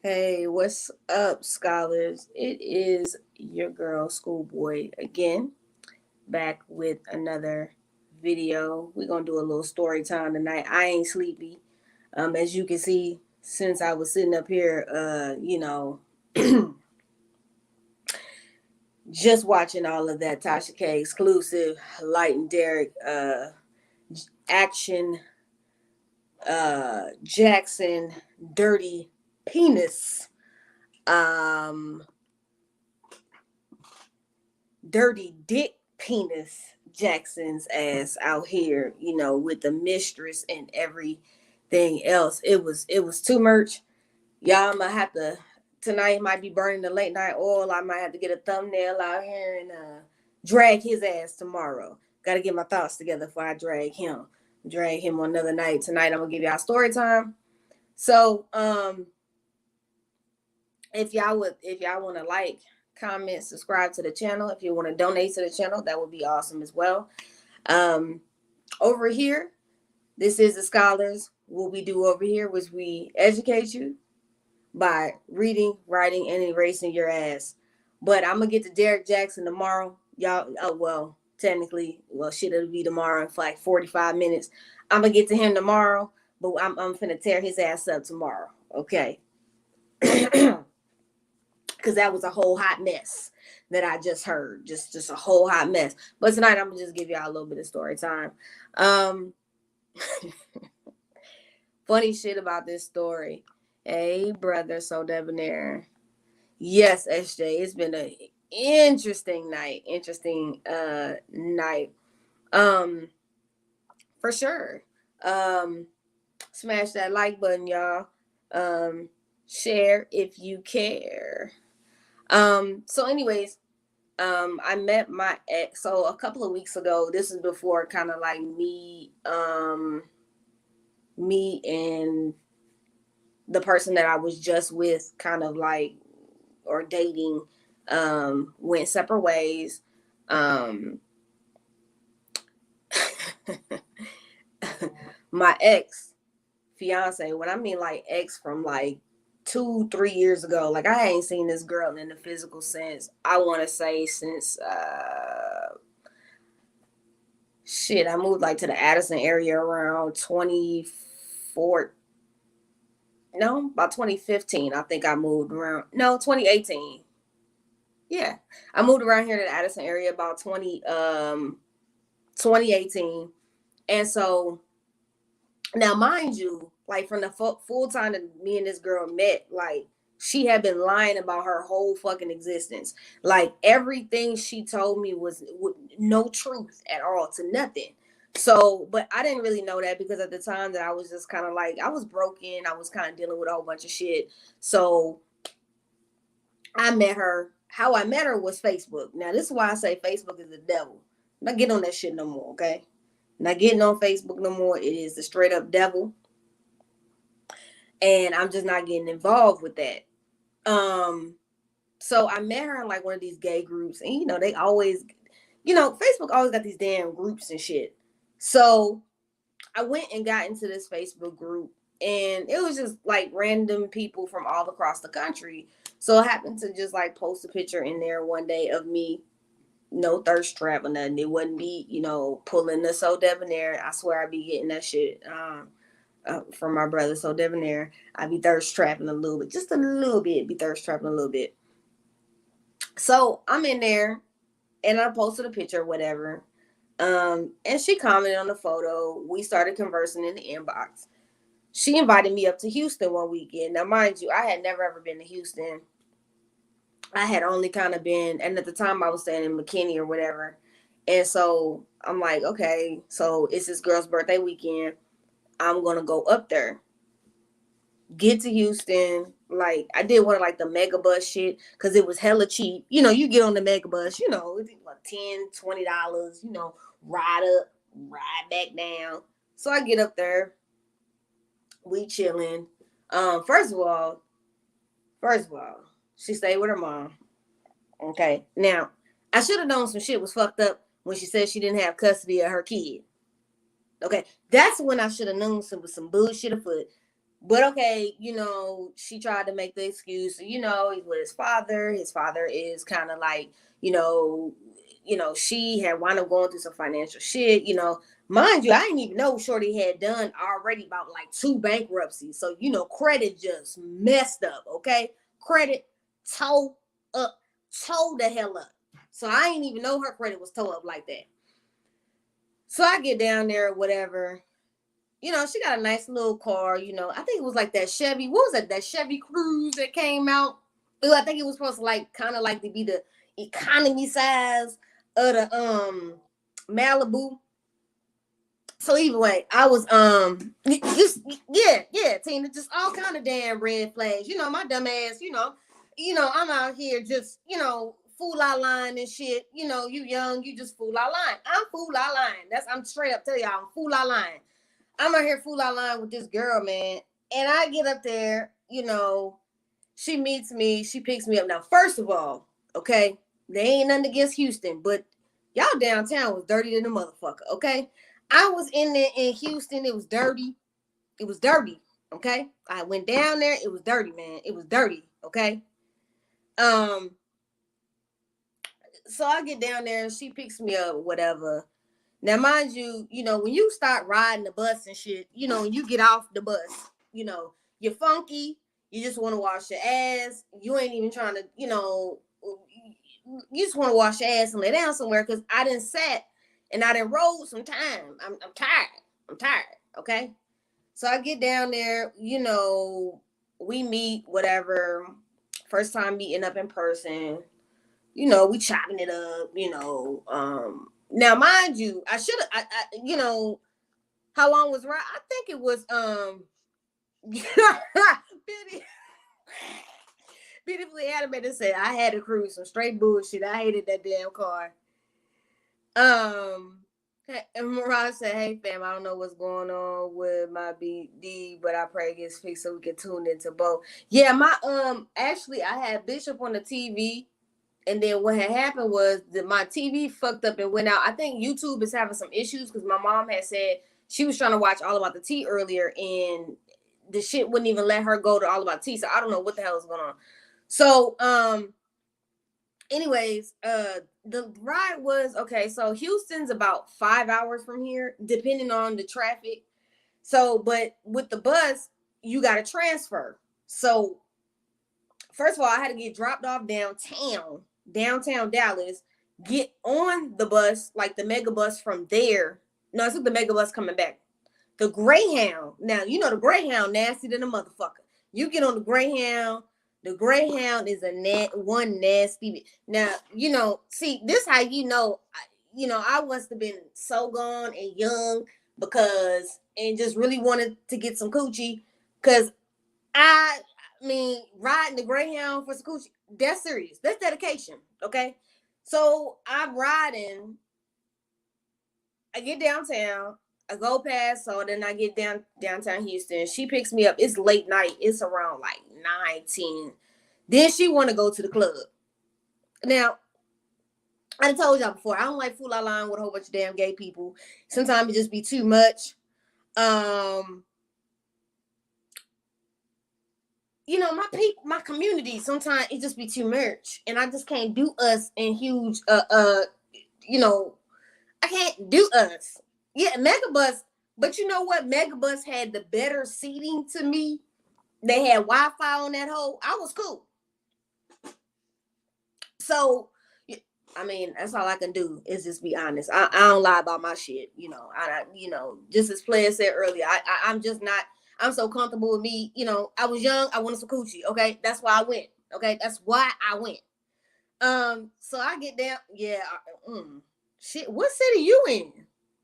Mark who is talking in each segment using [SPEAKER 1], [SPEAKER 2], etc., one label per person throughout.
[SPEAKER 1] Hey, what's up, scholars? It is your girl, Skoolboi, again, back with another video. We're gonna do a little story time tonight. I ain't sleepy. As you can see, since I was sitting up here, just watching all of that Tasha K exclusive, Light and Derek, action, Jackson, dirty penis. Um, Dirty dick penis Jackson's ass out here, with the mistress and everything else. It was too much. Y'all might have to tonight might be burning the late night oil. I might have to get a thumbnail out here and drag his ass tomorrow. Gotta get my thoughts together before I drag him. Drag him on another night. Tonight I'm gonna give y'all story time. So if y'all want to like, comment, subscribe to the channel. If you want to donate to the channel, that would be awesome as well. Over here, this is the scholars. What we do over here was we educate you by reading, writing, and erasing your ass. But I'm gonna get to Derek Jackson tomorrow. Y'all, technically, shit, it'll be tomorrow for like 45 minutes. I'm gonna get to him tomorrow, but I'm finna tear his ass up tomorrow. Okay. Because that was a whole hot mess that I just heard. Just a whole hot mess. But tonight I'm gonna just give y'all a little bit of story time. Funny shit about this story. Hey, brother, so debonair. Yes, SJ, it's been an interesting night. For sure. Smash that like button, y'all. Share if you care. So anyways, I met my ex. So a couple of weeks ago, this is before kind of like me and the person that I was just with kind of like, or dating, went separate ways. My ex fiance, when I mean like ex from like 2-3 years ago, like I ain't seen this girl in the physical sense, I want to say since I moved like to the Addison area around 2015. I think I moved around, 2018. Yeah, I moved around here to the Addison area about 2018. And so now, mind you, like from the full time that me and this girl met, like she had been lying about her whole fucking existence. Like everything she told me was no truth at all, to nothing. So, but I didn't really know that because at the time that I was just kind of like, I was broken. I was kind of dealing with a whole bunch of shit. So I met her. How I met her was Facebook. Now, this is why I say Facebook is the devil. I'm not getting on that shit no more, okay? Not getting on Facebook no more. It is the straight up devil. And I'm just not getting involved with that. So I met her in like one of these gay groups. And, they always, Facebook always got these damn groups and shit. So I went and got into this Facebook group. And it was just like random people from all across the country. So I happened to just like post a picture in there one day of me, no thirst trap or nothing. It wasn't me, pulling the so debonair. I swear I be getting that shit from my brother, so debonair. I be thirst trapping a little bit, just a little bit. Be thirst trapping a little bit. So I'm in there, and I posted a picture or whatever. And she commented on the photo. We started conversing in the inbox. She invited me up to Houston one weekend. Now, mind you, I had never ever been to Houston. I had only kind of been, and at the time I was staying in McKinney or whatever. And so I'm like, okay, so it's this girl's birthday weekend. I'm going to go up there. Get to Houston. Like, I did one of like the mega bus shit because it was hella cheap. You get on the mega bus, it's like $10, $20, ride up, ride back down. So I get up there. We chilling. First of all, she stayed with her mom. Okay. Now, I should have known some shit was fucked up when she said she didn't have custody of her kid. Okay. That's when I should have known some bullshit afoot. But okay, she tried to make the excuse, he's with his father. His father is kind of like, she had wound up going through some financial shit, Mind you, I didn't even know Shorty had done already about like 2 bankruptcies. So, credit just messed up, okay? Credit toe up, toe the hell up. So I didn't even know her credit was toe up like that. So I get down there, whatever. She got a nice little car, I think it was like that Chevy. What was that? That Chevy Cruze that came out. I think it was supposed to like kind of like to be the economy size of the Malibu. So either way, I was just yeah, Tina, just all kind of damn red flags. My dumb ass, I'm out here just, fool out line and shit. You young, you just fool out line. I'm fool out line. I'm straight up tell y'all, I'm fool out line. I'm out here fool out line with this girl, man. And I get up there, she meets me, she picks me up. Now, first of all, okay, there ain't nothing against Houston, but y'all downtown was dirty than the motherfucker, okay? I was in there in Houston, it was dirty. It was dirty, okay? I went down there, it was dirty, man. It was dirty, okay? So I get down there and she picks me up, whatever. Now, mind you, when you start riding the bus and shit, when you get off the bus, you're funky. You just want to wash your ass. You ain't even trying to, you just want to wash your ass and lay down somewhere because I done sat and I done rolled some time. I'm tired. I'm tired, okay? So I get down there, we meet, whatever. First time meeting up in person. We chopping it up, now, mind you, I should have, how long was right? I think it was, beautifully animated said, I had to cruise some straight bullshit. I hated that damn car. And Mariah said, hey, fam, I don't know what's going on with my BD, but I pray it gets fixed so we can tune into both. Yeah, actually, I had Bishop on the TV. And then what had happened was that my TV fucked up and went out. I think YouTube is having some issues because my mom had said she was trying to watch All About the Tea earlier and the shit wouldn't even let her go to All About Tea. So I don't know what the hell is going on. So, anyways, the ride was, okay, so Houston's about 5 hours from here, depending on the traffic. So, but with the bus, you got to transfer. So, first of all, I had to get dropped off downtown Dallas, get on the bus, like the mega bus from there. No, I took the mega bus coming back. The Greyhound. Now, the Greyhound nasty than a motherfucker. You get on the Greyhound is one nasty. Now, see, this how I must have been so gone and young and just really wanted to get some coochie because I mean, riding the Greyhound for some coochie, that's serious. That's dedication, okay? So I'm riding. I get downtown. I go past, so then I get downtown Houston. She picks me up. It's late night. It's around like 9-10. Then she want to go to the club. Now, I told y'all before, I don't like fool out line with a whole bunch of damn gay people. Sometimes it just be too much. My community, sometimes it just be too much. And I just can't do us in huge, I can't do us. Yeah, Megabus, but you know what? Megabus had the better seating to me. They had Wi-Fi on that hole. I was cool. So, I mean, that's all I can do is just be honest. I don't lie about my shit. Just as Player said earlier, I'm just not. I'm so comfortable with me. I was young. I wanted some coochie. Okay, that's why I went. Okay, that's why I went. So I get down. Yeah. Shit. What city you in?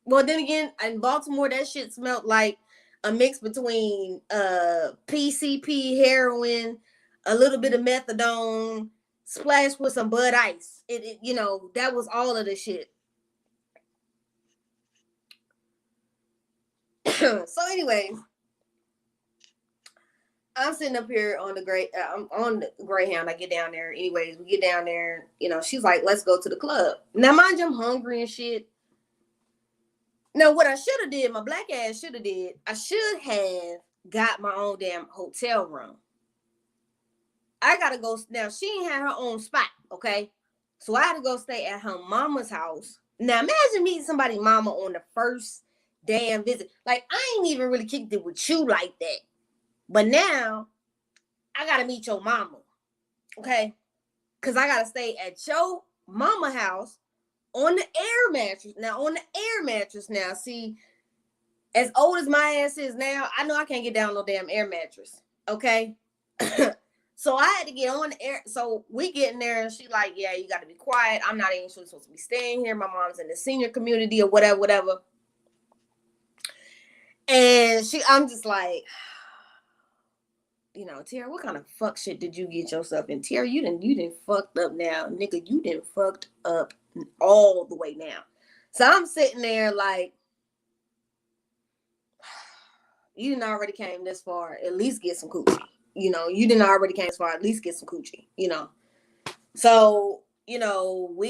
[SPEAKER 1] Well, then again, in Baltimore, that shit smelled like a mix between PCP, heroin, a little bit of methadone, splashed with some Bud Ice. That was all of the shit. So anyway, I'm sitting up here on I'm on the Greyhound. I get down there. Anyways, we get down there. She's like, let's go to the club. Now, mind you, I'm hungry and shit. Now, what I should have did, my black ass should have did, I should have got my own damn hotel room. I gotta go now. She ain't had her own spot, okay? So I had to go stay at her mama's house. Now imagine meeting somebody mama on the first damn visit. Like I ain't even really kicked it with you like that. But now I gotta meet your mama. Okay? Cause I gotta stay at your mama house on the air mattress. Now on the air mattress now. See, as old as my ass is now, I know I can't get down no damn air mattress. Okay? So I had to get on the air. So we get in there and she like, yeah, you got to be quiet. I'm not even supposed to be staying here. My mom's in the senior community or whatever. And I'm just like, Tara, what kind of fuck shit did you get yourself in? Tara, you didn't fucked up now. Nigga, you didn't fucked up all the way now. So I'm sitting there like, you didn't already came this far. At least get some coochie. You didn't already came this far. At least get some coochie, So, we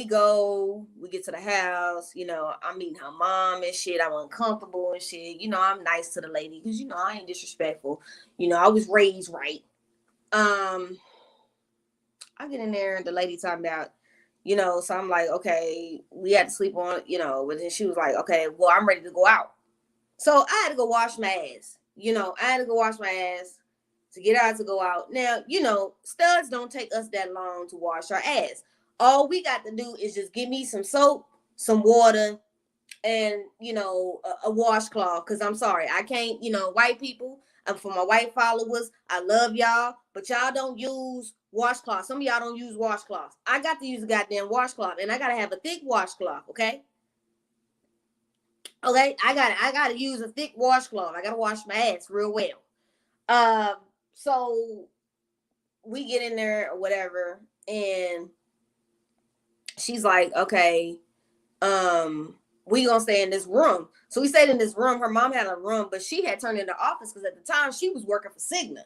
[SPEAKER 1] get to the house, I'm meeting her mom and shit. I'm uncomfortable and shit. I'm nice to the lady because, I ain't disrespectful. I was raised right. I get in there and the lady talking about, so I'm like, okay, we had to sleep on, but then she was like, okay, well, I'm ready to go out. So I had to go wash my ass. To get out to go out. Now, studs don't take us that long to wash our ass. All we got to do is just give me some soap, some water, and, a washcloth. Because I'm sorry, I can't, white people, for my white followers, I love y'all, but y'all don't use washcloth. Some of y'all don't use washcloths. I got to use a goddamn washcloth, and I got to have a thick washcloth, okay? Okay, I got to use a thick washcloth. I got to wash my ass real well. So we get in there or whatever, and she's like, okay, we gonna stay in this room. So we stayed in this room. Her mom had a room, but she had turned into office because at the time she was working for Cigna,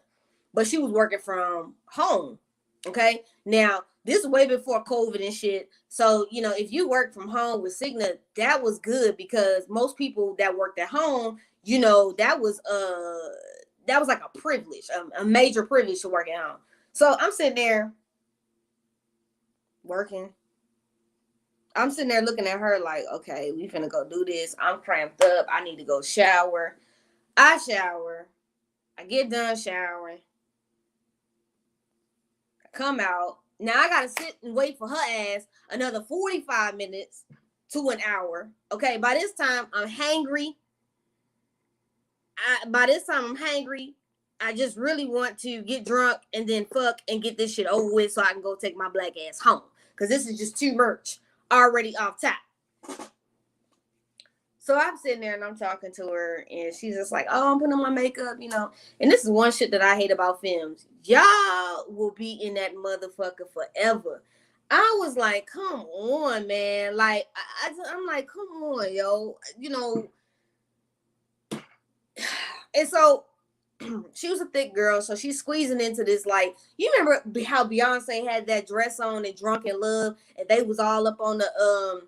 [SPEAKER 1] but she was working from home. Okay, now this is way before COVID and shit. So if you work from home with Cigna, that was good because most people that worked at home, that was like a privilege, a major privilege to work at home. So I'm sitting there working. I'm sitting there looking at her like, okay, we finna go do this. I'm cramped up. I need to go shower. I shower. I get done showering. I come out. Now I gotta sit and wait for her ass another 45 minutes to an hour. Okay, by this time I'm hangry. I just really want to get drunk and then fuck and get this shit over with so I can go take my black ass home. Because this is just too much already off top. So I'm sitting there and I'm talking to her and she's just like, oh, I'm putting on my makeup, And this is one shit that I hate about films. Y'all will be in that motherfucker forever. I was like, come on, man. Like, I'm like, come on, yo. And so she was a thick girl, so she's squeezing into this, like, you remember how Beyonce had that dress on in Drunk in Love, and they was all up on the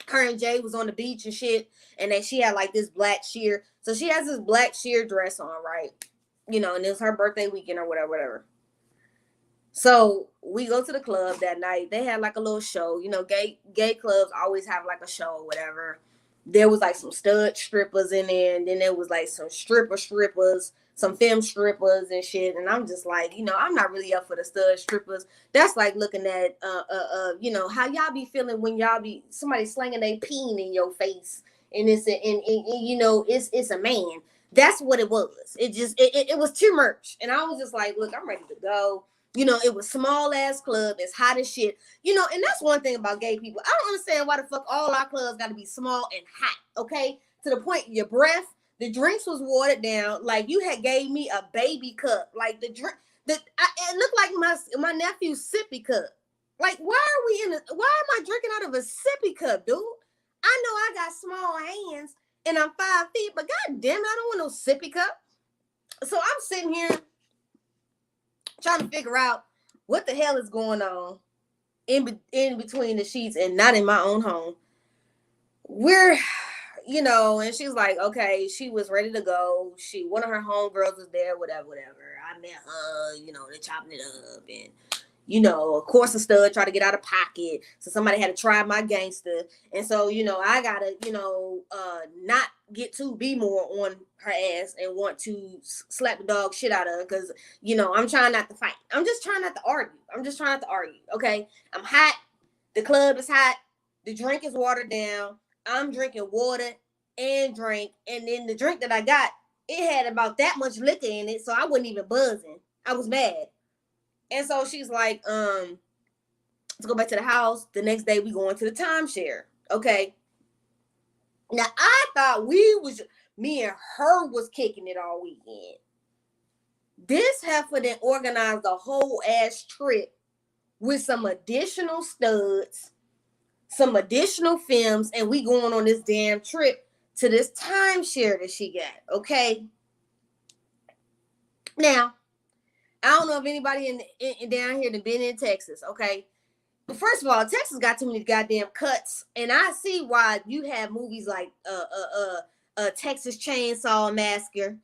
[SPEAKER 1] her and Jay was on the beach and shit, and then she had like this black sheer. So she has this black sheer dress on, right? And it was her birthday weekend or whatever. So we go to the club that night. They had like a little show. Gay clubs always have like a show or whatever. There was like some stud strippers in there, and then there was like some strippers, some femme strippers and shit. And I'm just like, I'm not really up for the stud strippers. That's like looking at how y'all be feeling when y'all be somebody slanging their peen in your face, and it's it's a man. That's what it was. It was too much, and I was just like, look, I'm ready to go. It was small ass club. It's hot as shit. And that's one thing about gay people. I don't understand why the fuck all our clubs got to be small and hot. Okay, to the point your breath. The drinks was watered down. Like you had gave me a baby cup. Like the drink. It looked like my nephew's sippy cup. Like why am I drinking out of a sippy cup, dude? I know I got small hands and I'm 5 feet, but god damn it, I don't want no sippy cup. So I'm sitting here trying to figure out what the hell is going on in between the sheets and not in my own home. We're you know, and she's like, okay, she was ready to go. One of her homegirls was there, whatever. I met her, you know, they chopping it up, and you know, of course, a stud tried to get out of pocket, so somebody had to try my gangster, and so you know, I gotta, you know, not get too be more on her ass and want to slap the dog shit out of her because you know I'm trying not to fight. I'm just trying not to argue. Okay, I'm hot. The club is hot. The drink is watered down. I'm drinking water and drink, and then the drink that I got, it had about that much liquor in it, so I wasn't even buzzing. I was mad. And so she's like, let's go back to the house. The next day we going to the timeshare. Okay. Now I thought me and her was kicking it all weekend. This heifer then organized a whole ass trip with some additional studs, some additional films, and we going on this damn trip to this timeshare that she got. Okay. Now, I don't know if anybody in down here that been in Texas, okay? But first of all, Texas got too many goddamn cuts, and I see why you have movies like Texas Chainsaw Massacre,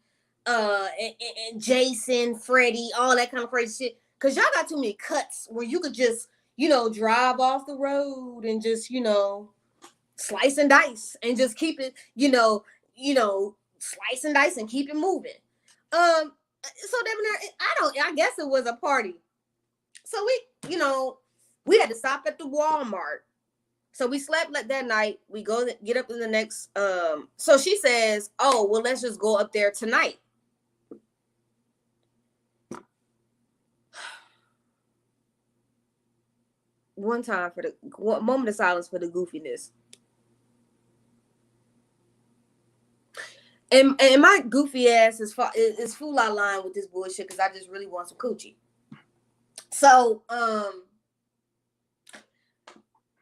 [SPEAKER 1] and Jason, Freddy, all that kind of crazy shit. Cause y'all got too many cuts where you could just, you know, drive off the road and just, you know, slice and dice and just keep it, you know, slice and dice and keep it moving. So I guess it was a party. So we, you know, we had to stop at the Walmart. So we slept like that night. We get up in the next, so she says, oh, well, let's just go up there tonight. One time for the moment of silence for the goofiness. And my goofy ass is full out line with this bullshit because I just really want some coochie. So,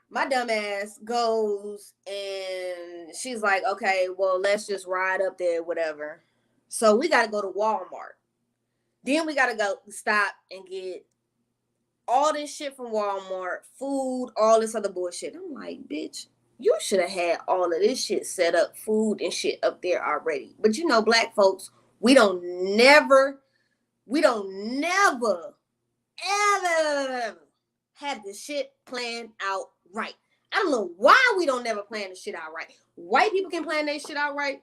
[SPEAKER 1] my dumb ass goes and she's like, okay, well, let's just ride up there, whatever. So we got to go to Walmart. Then we got to go stop and get all this shit from Walmart, food, all this other bullshit. I'm like, bitch, you should have had all of this shit set up, food and shit up there already. But you know, black folks, we don't never, ever have the shit planned out right. I don't know why we don't never plan the shit out right. White people can plan their shit out right,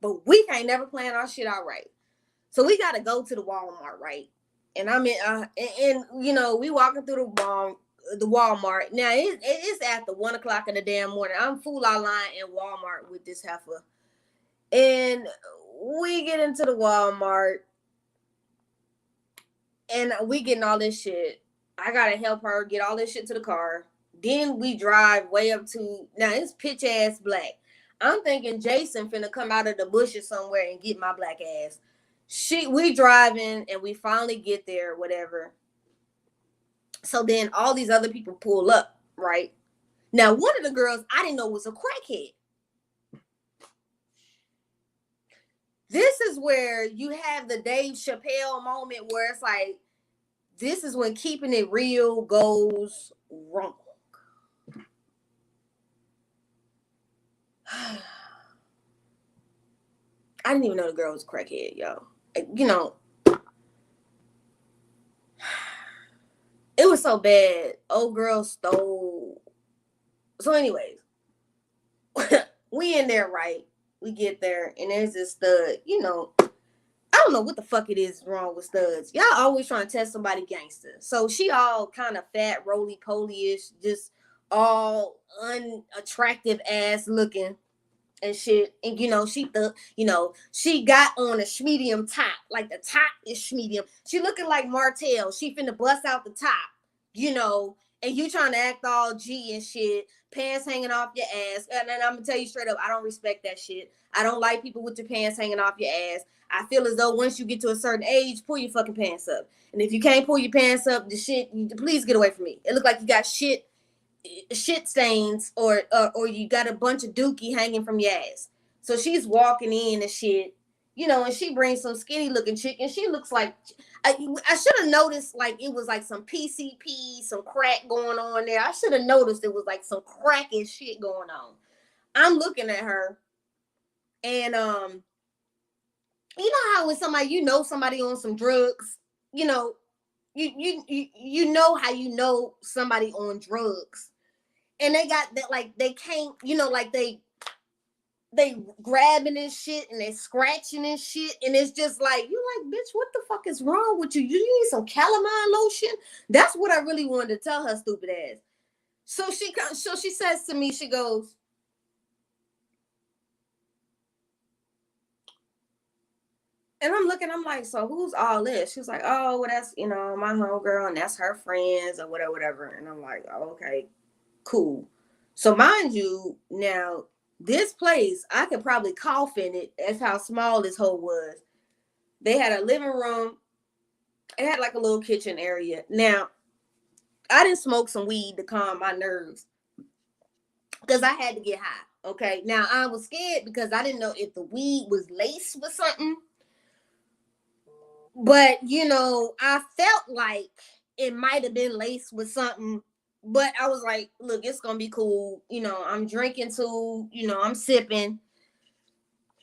[SPEAKER 1] but we can't never plan our shit out right. So we got to go to the Walmart, right? And I'm in, and you know, we walking through the Walmart. Now it's after 1 o'clock in the damn morning. I'm full out line in Walmart with this heifer, and we get into the Walmart, and we getting all this shit. I gotta help her get all this shit to the car. Then we drive way up to, now it's pitch ass black. I'm thinking Jason finna come out of the bushes somewhere and get my black ass. We driving and we finally get there, whatever. So then all these other people pull up, right? Now, one of the girls I didn't know was a crackhead. This is where you have the Dave Chappelle moment where it's like, this is when keeping it real goes wrong. I didn't even know the girl was a crackhead, yo. You know, it was so bad. Old girl stole. So anyways, we in there, right? We get there, and there's this stud. You know, I don't know what the fuck it is wrong with studs. Y'all always trying to test somebody gangster. So she all kind of fat, roly-poly-ish, just all unattractive ass looking and shit. And you know, she got on a medium top. Like the top is medium. She looking like Martell. She finna bust out the top, you know, and you trying to act all G and shit, pants hanging off your ass. And I'm gonna tell you straight up, I don't respect that shit. I don't like people with your pants hanging off your ass. I feel as though once you get to a certain age, pull your fucking pants up. And if you can't pull your pants up, please get away from me. It look like you got shit stains or you got a bunch of dookie hanging from your ass. So she's walking in and shit, you know, and she brings some skinny looking chick, and she looks like, I should have noticed like it was like some PCP, some crack going on there. I should have noticed it was like some cracky shit going on. I'm looking at her, and you know how when somebody, you know, somebody on some drugs, you know, you know how you know somebody on drugs, and they got that, like, they can't, you know, like they grabbing this shit and they scratching this shit, and it's just like, you like, bitch, what the fuck is wrong with you? You need some calamine lotion? That's what I really wanted to tell her stupid ass. So she says to me, she goes, and I'm looking, I'm like, so who's all this? She was like, oh, well, that's, you know, my homegirl, and that's her friends or whatever, whatever. And I'm like, oh, okay, cool. So mind you, now this place, I could probably cough in it. That's how small this hole was. They had a living room. It had like a little kitchen area. Now, I didn't smoke some weed to calm my nerves because I had to get high. Okay. Now, I was scared because I didn't know if the weed was laced with something. But, you know, I felt like it might have been laced with something. But I was like, look, it's going to be cool. You know, I'm drinking too. You know, I'm sipping.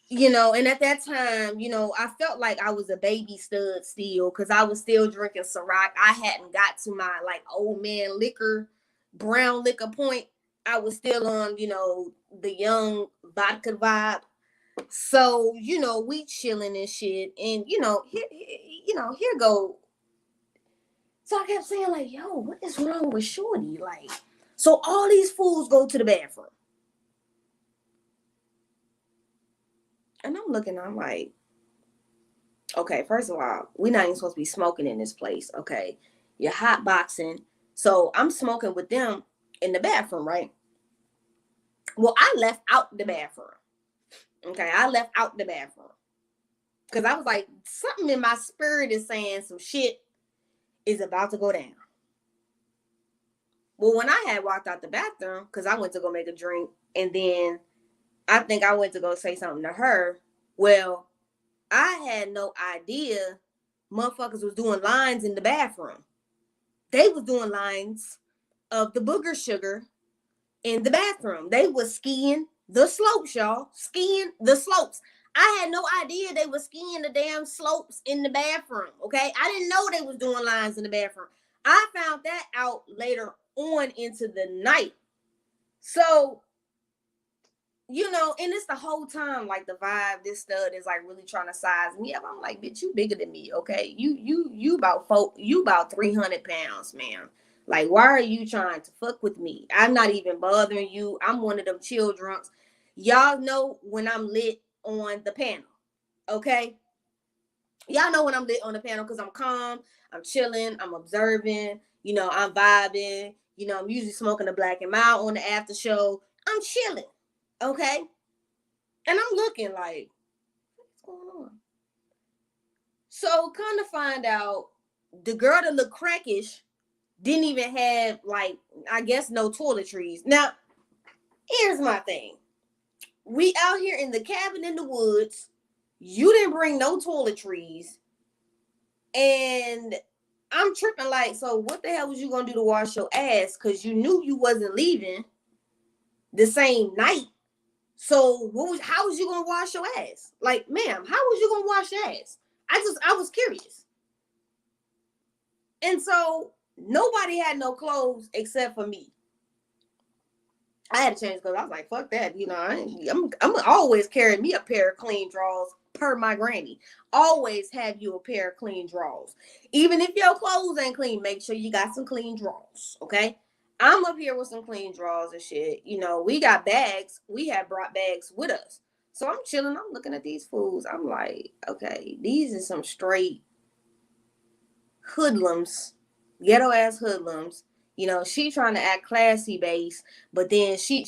[SPEAKER 1] You know, and at that time, you know, I felt like I was a baby stud still because I was still drinking Ciroc. I hadn't got to my like old man liquor, brown liquor point. I was still on, you know, the young vodka vibe. So, you know, we chilling and shit. And, here go. So I kept saying, like, yo, what is wrong with Shorty? Like, so all these fools go to the bathroom. And I'm looking, I'm like, okay, first of all, we're not even supposed to be smoking in this place. Okay. You're hot boxing. So I'm smoking with them in the bathroom, right? Well, I left out the bathroom. Okay. I left out the bathroom. Because I was like, something in my spirit is saying some shit is about to go down. Well, when I had walked out the bathroom, because I went to go make a drink, and then I think I went to go say something to her. Well, I had no idea motherfuckers was doing lines in the bathroom. They was doing lines of the booger sugar in the bathroom. They was skiing the slopes, y'all. Skiing the slopes. I had no idea they was skiing the damn slopes in the bathroom. Okay. I didn't know they was doing lines in the bathroom. I found that out later on into the night. So, you know, and it's the whole time, like the vibe, this stud is like really trying to size me up. I'm like, bitch, you bigger than me, okay? You about 300 pounds, man. Like, why are you trying to fuck with me? I'm not even bothering you. I'm one of them chill drunks. Y'all know when I'm lit on the panel, okay? Y'all know when I'm lit on the panel because I'm calm, I'm chilling, I'm observing, you know, I'm vibing, you know, I'm usually smoking a black and mild on the after show. I'm chilling, okay? And I'm looking like, what's going on? So kind of find out the girl that looked crackish didn't even have, like, I guess no toiletries. Now, here's my thing. We out here in the cabin in the woods. You didn't bring no toiletries. And I'm tripping like, so what the hell was you going to do to wash your ass? Because you knew you wasn't leaving the same night. So how was you gonna wash your ass? Like, ma'am, how was you gonna wash your ass? I was curious. And so nobody had no clothes except for me. I had to change clothes. I was like, fuck that. You know, I'm always carrying me a pair of clean drawers per my granny. Always have you a pair of clean drawers. Even if your clothes ain't clean, make sure you got some clean drawers. Okay. I'm up here with some clean drawers and shit. You know, we got bags. We have brought bags with us. So I'm chilling. I'm looking at these fools. I'm like, okay, these are some straight hoodlums, ghetto ass hoodlums. You know, she trying to act classy base, but then she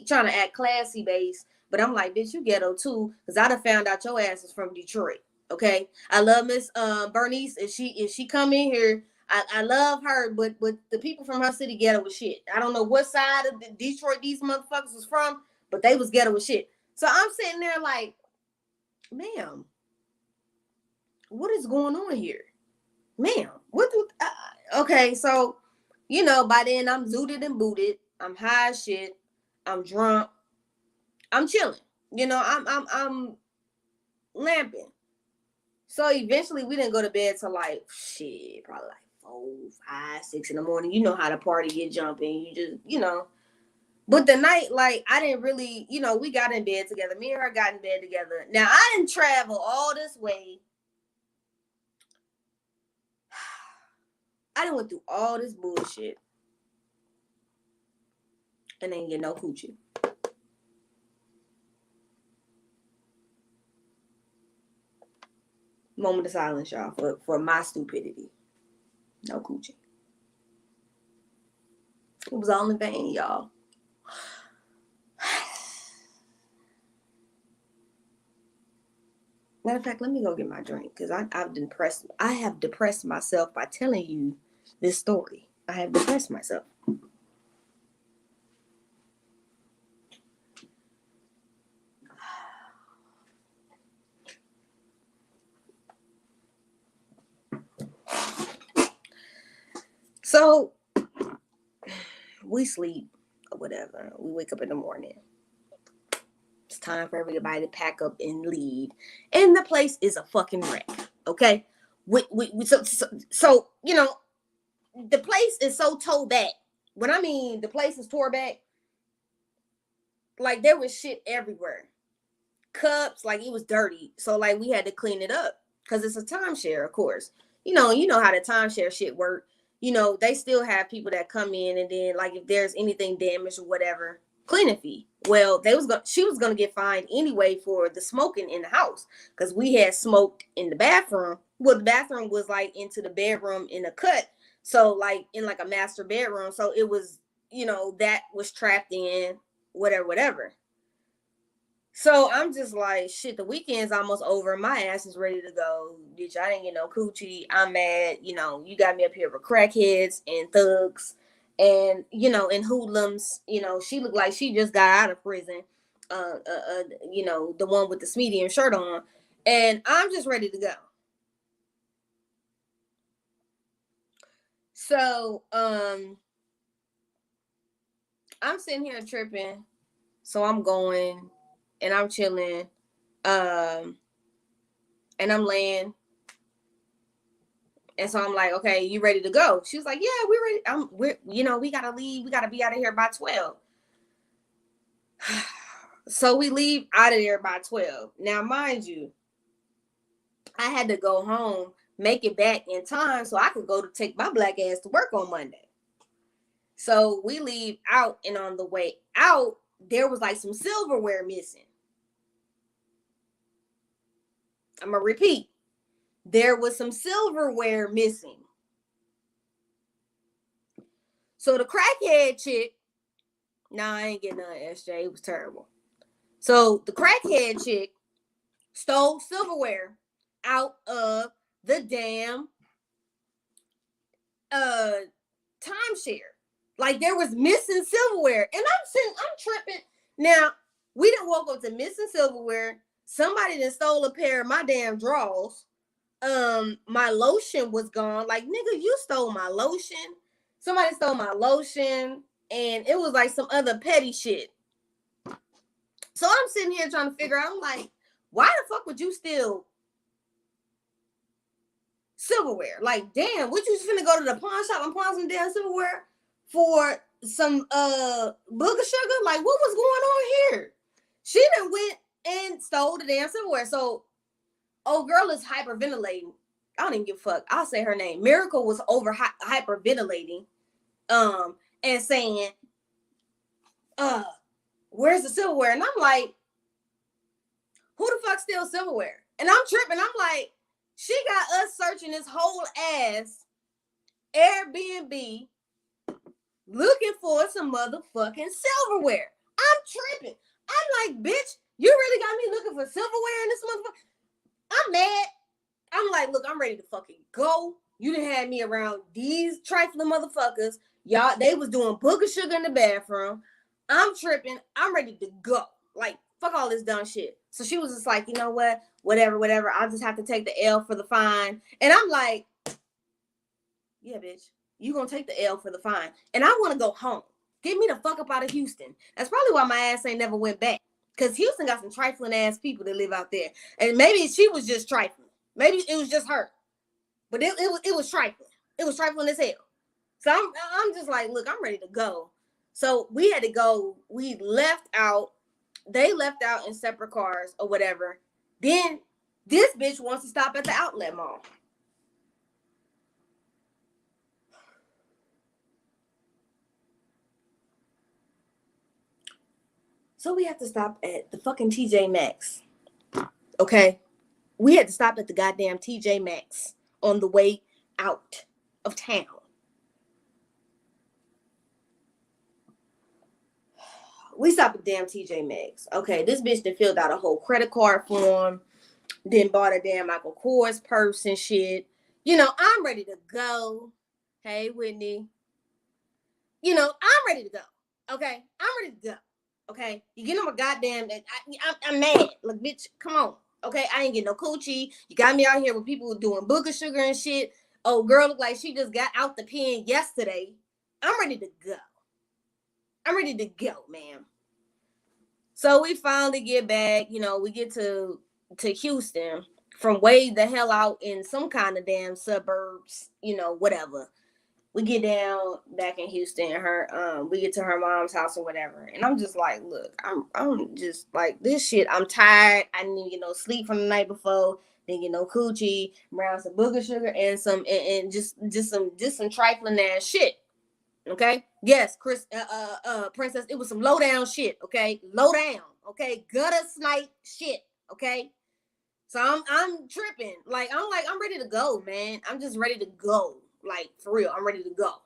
[SPEAKER 1] trying to act classy base. But I'm like, bitch, you ghetto too, because I'd have found out your ass is from Detroit. Okay, I love Miss Bernice. If she come in here, I love her, but the people from her city ghetto with shit. I don't know what side of the Detroit these motherfuckers was from, but they was ghetto with shit. So I'm sitting there like, ma'am, what is going on here? Ma'am, okay, so, you know, by then I'm zooted and booted. I'm high as shit. I'm drunk. I'm chilling. You know, I'm lamping. So eventually we didn't go to bed till like shit, probably like 4, 5, 6 in the morning. You know how the party get jumping. You just, you know. But the night, like, I didn't really, you know, we got in bed together. Me and her got in bed together. Now I didn't travel all this way. I done went through all this bullshit and ain't get no coochie. Moment of silence, y'all, for my stupidity. No coochie. It was all in vain, y'all. Matter of fact, let me go get my drink because I have depressed myself by telling you this story. I have depressed myself. So we sleep or whatever. We wake up in the morning. It's time for everybody to pack up and leave. And the place is a fucking wreck. Okay? So you know, the place is so towed back. When I mean the place is tore back, like there was shit everywhere. Cups, like it was dirty. So like we had to clean it up. Because it's a timeshare, of course. You know how the timeshare shit work. You know, they still have people that come in and then like if there's anything damaged or whatever, cleaning fee. Well, she was gonna get fined anyway for the smoking in the house because we had smoked in the bathroom. Well, the bathroom was like into the bedroom in a cut, so like in like a master bedroom. So it was, you know, that was trapped in whatever. So I'm just like, shit, the weekend's almost over. My ass is ready to go. Bitch, I didn't get no coochie. I'm mad. You know, you got me up here with crackheads and thugs and, you know, and hoodlums. You know, she looked like she just got out of prison. You know, the one with the medium shirt on. And I'm just ready to go. So, I'm sitting here tripping. So I'm going and I'm chilling. And I'm laying. And so I'm like, okay, you ready to go? She was like, yeah, we're ready. We gotta leave. We gotta be out of here by 12. So we leave out of there by 12. Now, mind you, I had to go home, make it back in time so I could go to take my black ass to work on Monday. So we leave out, and on the way out, there was like some silverware missing. I'm gonna repeat. There was some silverware missing. So the crackhead chick, I ain't getting none, SJ. It was terrible. So the crackhead chick stole silverware out of the damn timeshare. Like there was missing silverware. And I'm tripping. Now, we didn't woke up to missing silverware. Somebody that stole a pair of my damn drawers. My lotion was gone. Like, nigga, you stole my lotion. Somebody stole my lotion. And it was like some other petty shit. So I'm sitting here trying to figure out, I'm like, why the fuck would you steal silverware? Like, damn, would you just finna go to the pawn shop and pawn some damn silverware for some booger sugar? Like, what was going on here? She done went and stole the damn silverware. So, old girl is hyperventilating. I don't even give a fuck. I'll say her name. Miracle was over hyperventilating, and saying, where's the silverware? And I'm like, who the fuck steals silverware? And I'm tripping. I'm like, she got us searching this whole ass Airbnb looking for some motherfucking silverware. I'm tripping. I'm like, bitch, you really got me looking for silverware in this motherfucker? I'm mad. I'm like, look, I'm ready to fucking go. You done had me around these trifling motherfuckers. Y'all, they was doing booger sugar in the bathroom. I'm tripping. I'm ready to go. Like, fuck all this dumb shit. So she was just like, you know what? Whatever. I'll just have to take the L for the fine. And I'm like, yeah, bitch. You gonna take the L for the fine. And I want to go home. Get me the fuck up out of Houston. That's probably why my ass ain't never went back. Because Houston got some trifling ass people that live out there. And maybe she was just trifling. Maybe it was just her. But it was trifling. It was trifling as hell. So I'm just like, look, I'm ready to go. So we had to go. We left out. They left out in separate cars or whatever. Then this bitch wants to stop at the outlet mall. So we had to stop at the fucking TJ Maxx. Okay? We had to stop at the goddamn TJ Maxx on the way out of town. We stopped at damn TJ Maxx. Okay, this bitch that filled out a whole credit card form, then bought a damn Michael Kors purse and shit. You know, I'm ready to go. Hey, Whitney. You know, I'm ready to go. Okay, I'm ready to go. Okay, you get on my goddamn. I'm mad. Like, bitch, come on. Okay, I ain't getting no coochie. You got me out here with people doing booger sugar and shit. Oh, girl, look like she just got out the pen yesterday. I'm ready to go. I'm ready to go, ma'am. So we finally get back. You know, we get to Houston from way the hell out in some kind of damn suburbs. You know, whatever. We get down back in Houston. We get to her mom's house or whatever, and I'm just like, look, I'm just like this shit. I'm tired. I didn't get no sleep from the night before. Didn't get no coochie. Around some booger sugar and some and just some trifling ass shit. Okay. Yes, Princess. It was some low down shit. Okay, low down. Okay, gutter snipe shit. Okay. So I'm tripping. I'm ready to go, man. I'm just ready to go. Like, for real, I'm ready to go.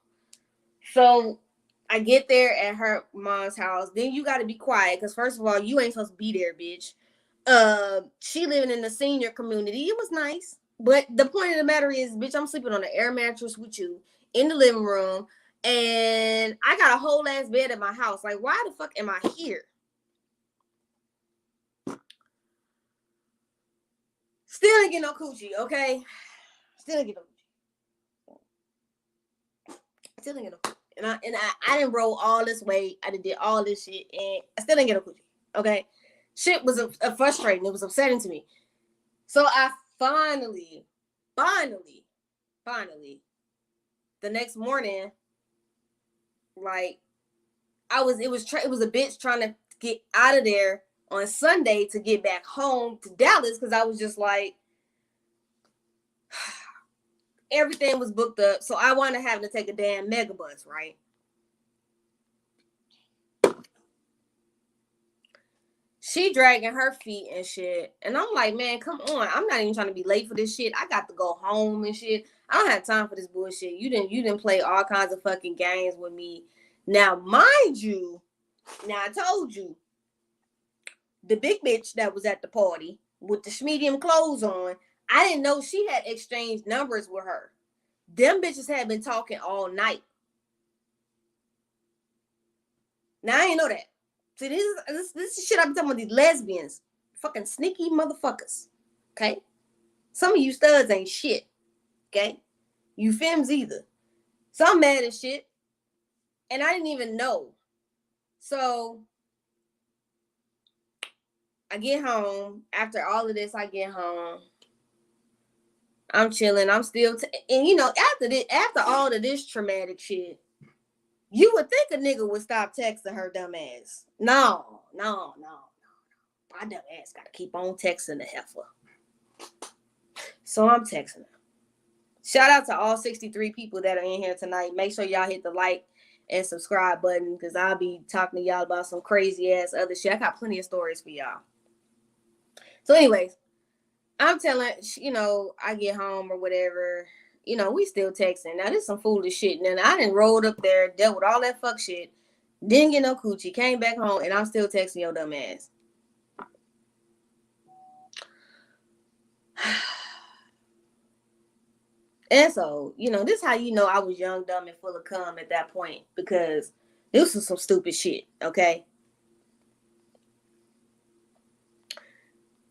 [SPEAKER 1] So I get there at her mom's house. Then you got to be quiet because first of all, you ain't supposed to be there, bitch. She living in the senior community. It was nice, but the point of the matter is, bitch, I'm sleeping on an air mattress with you in the living room, and I got a whole ass bed at my house. Like, why the fuck am I here? Still ain't get no coochie, okay? Still ain't get no coochie. Still ain't get no coochie. And I didn't roll all this weight. I did all this shit, and I still didn't get a coochie. Okay, shit was frustrating. It was upsetting to me. So I finally, the next morning, like it was a bitch trying to get out of there on Sunday to get back home to Dallas because I was just like, everything was booked up. So I wanted to have to take a damn megabus, right? She dragging her feet and shit. And I'm like, man, come on. I'm not even trying to be late for this shit. I got to go home and shit. I don't have time for this bullshit. You didn't play all kinds of fucking games with me. Now, mind you, I told you, the big bitch that was at the party with the medium clothes on, I didn't know she had exchanged numbers with her. Them bitches had been talking all night. Now, I didn't know that. See, this is shit I'm talking about, these lesbians. Fucking sneaky motherfuckers. Okay? Some of you studs ain't shit. Okay? You femmes either. So I'm mad as shit. And I didn't even know. So I get home. After all of this, I get home. I'm chilling. I'm still and you know, after all of this traumatic shit, you would think a nigga would stop texting her dumb ass. No. My dumb ass gotta keep on texting the heifer. So I'm texting her. Shout out to all 63 people that are in here tonight. Make sure y'all hit the like and subscribe button because I'll be talking to y'all about some crazy ass other shit. I got plenty of stories for y'all. So anyways, I'm telling, you know, I get home or whatever. You know, we still texting. Now, this is some foolish shit. And then I done rolled up there, dealt with all that fuck shit. Didn't get no coochie. Came back home, and I'm still texting your dumb ass. And so, you know, this is how you know I was young, dumb, and full of cum at that point. Because this was some stupid shit, okay?